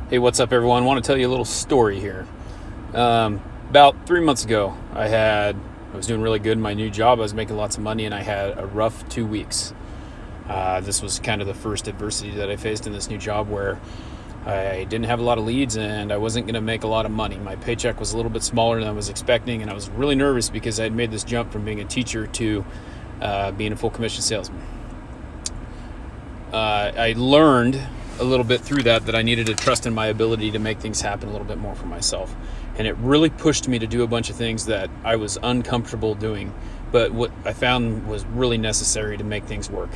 Hey, what's up, everyone? I want to tell you a little story here. About 3 months ago, I was doing really good in my new job. I was making lots of money, and I had a rough 2 weeks. This was kind of the first adversity that I faced in this new job, where I didn't have a lot of leads and I wasn't going to make a lot of money. My paycheck was a little bit smaller than I was expecting, and I was really nervous because I had made this jump from being a teacher to being a full commission salesman. I learned a little bit through that I needed to trust in my ability to make things happen a little bit more for myself. And it really pushed me to do a bunch of things that I was uncomfortable doing, but what I found was really necessary to make things work.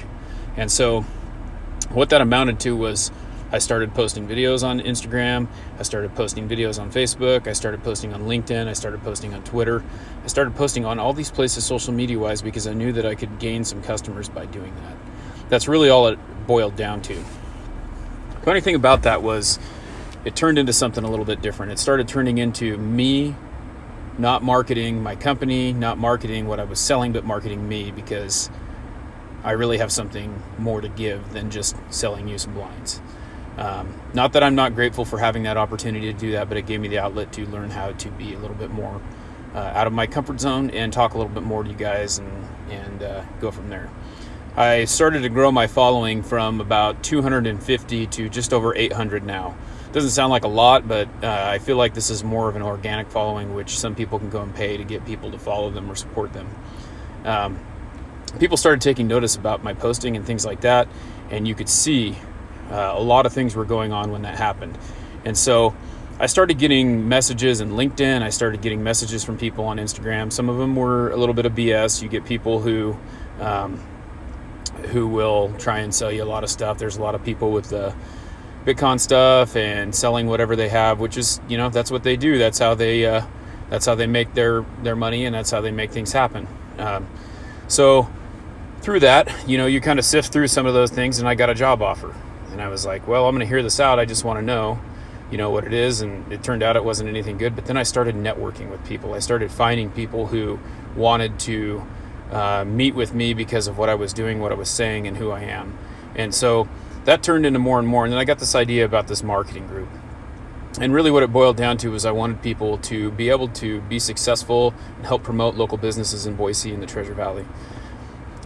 And so what that amounted to was I started posting videos on Instagram, I started posting videos on Facebook, I started posting on LinkedIn, I started posting on Twitter, I started posting on all these places social media-wise because I knew that I could gain some customers by doing that. That's really all it boiled down to. The funny thing about that was it turned into something a little bit different. It started turning into me not marketing my company, not marketing what I was selling, but marketing me, because I really have something more to give than just selling you some blinds. Not that I'm not grateful for having that opportunity to do that, but it gave me the outlet to learn how to be a little bit more out of my comfort zone and talk a little bit more to you guys and go from there. I started to grow my following from about 250 to just over 800 now. Doesn't sound like a lot, but I feel like this is more of an organic following, which some people can go and pay to get people to follow them or support them. People started taking notice about my posting and things like that, and you could see a lot of things were going on when that happened. And so I started getting messages in LinkedIn. I started getting messages from people on Instagram. Some of them were a little bit of BS. You get people who will try and sell you a lot of stuff. There's a lot of people with the Bitcoin stuff and selling whatever they have, which is, that's what they do. That's how they make their money, and that's how they make things happen. So through that, you kind of sift through some of those things, and I got a job offer. And I was like, well, I'm going to hear this out. I just want to know, what it is. And it turned out it wasn't anything good. But then I started networking with people. I started finding people who wanted to meet with me because of what I was doing, what I was saying, and who I am. And so that turned into more and more. And then I got this idea about this marketing group. And really what it boiled down to was I wanted people to be able to be successful and help promote local businesses in Boise and the Treasure Valley.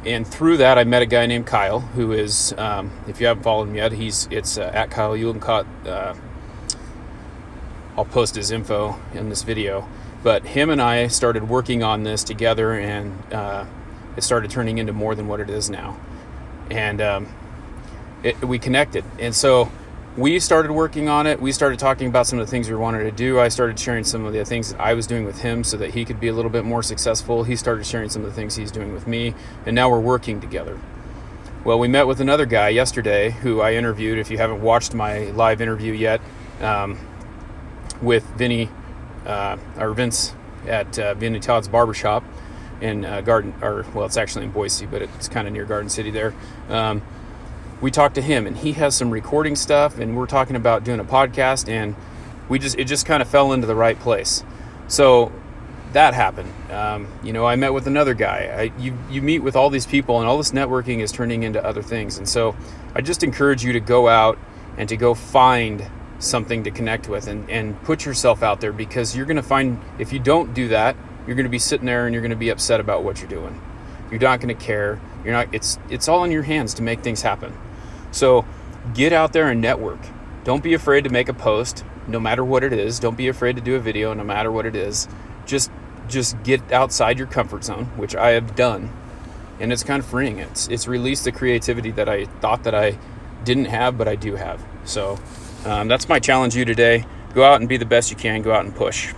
And through that, I met a guy named Kyle, who is, if you haven't followed him yet, it's at Kyle Uhlencott. I'll post his info in this video. But him and I started working on this together, and it started turning into more than what it is now. And we connected. And so we started working on it. We started talking about some of the things we wanted to do. I started sharing some of the things that I was doing with him so that he could be a little bit more successful. He started sharing some of the things he's doing with me, and now we're working together. Well, we met with another guy yesterday who I interviewed. If you haven't watched my live interview yet, with Vince at Vinny Todd's Barbershop in it's actually in Boise, but it's kind of near Garden City there. We talked to him, and he has some recording stuff, and we're talking about doing a podcast, and it just kind of fell into the right place. So that happened. I met with another guy. You meet with all these people, and all this networking is turning into other things. And so I just encourage you to go out and to go find something to connect with and put yourself out there, because you're going to find, if you don't do that, you're going to be sitting there and you're going to be upset about what you're doing. You're not going to care. It's all in your hands to make things happen. So get out there and network. Don't be afraid to make a post, no matter what it is. Don't be afraid to do a video, no matter what it is. Just get outside your comfort zone, which I have done. And it's kind of freeing. It's released the creativity that I thought that I didn't have, but I do have. So that's my challenge to you today. Go out and be the best you can. Go out and push.